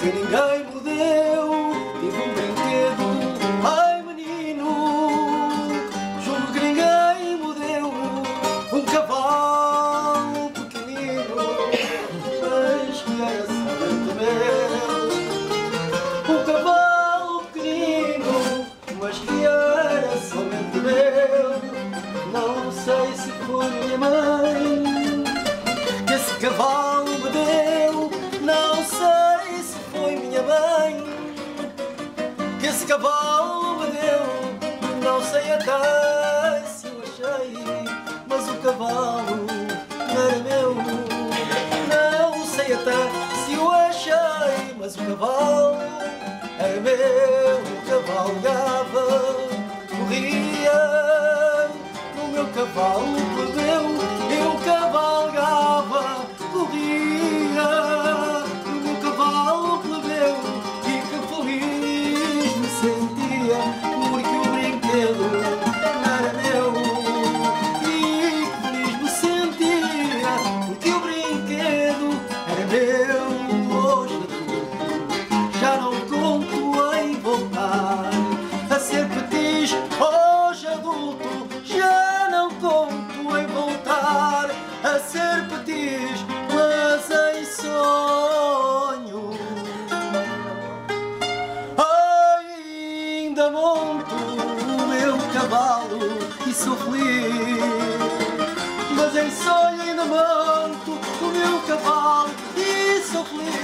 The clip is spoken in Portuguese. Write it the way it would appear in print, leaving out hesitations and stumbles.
que ninguém me deu. Tive um brinquedo, ai menino, julgo que ninguém me deu. Um cavalo pequenino, mas que era somente meu. Um cavalo pequenino, mas que era somente meu. Não sei se foi minha mãe que esse cavalo me deu. Não sei se foi minha mãe que esse cavalo me deu. Não sei até se eu achei, mas o cavalo não era meu. Não sei até se eu achei, mas o cavalo era meu. O cavalo dava, corria, no meu cavalo perdeu. Eu cavalgava, corria, no meu cavalo plebeu. E que feliz me sentia, porque o brinquedo não era meu. E que feliz me sentia, porque o brinquedo era meu. Hoje adulto, já não conto em voltar a ser petis. Hoje adulto, já não conto em voltar a ser petis, mas em sonho ainda monto o meu cavalo e sou feliz. Mas em sonho ainda monto o meu cavalo e sou feliz.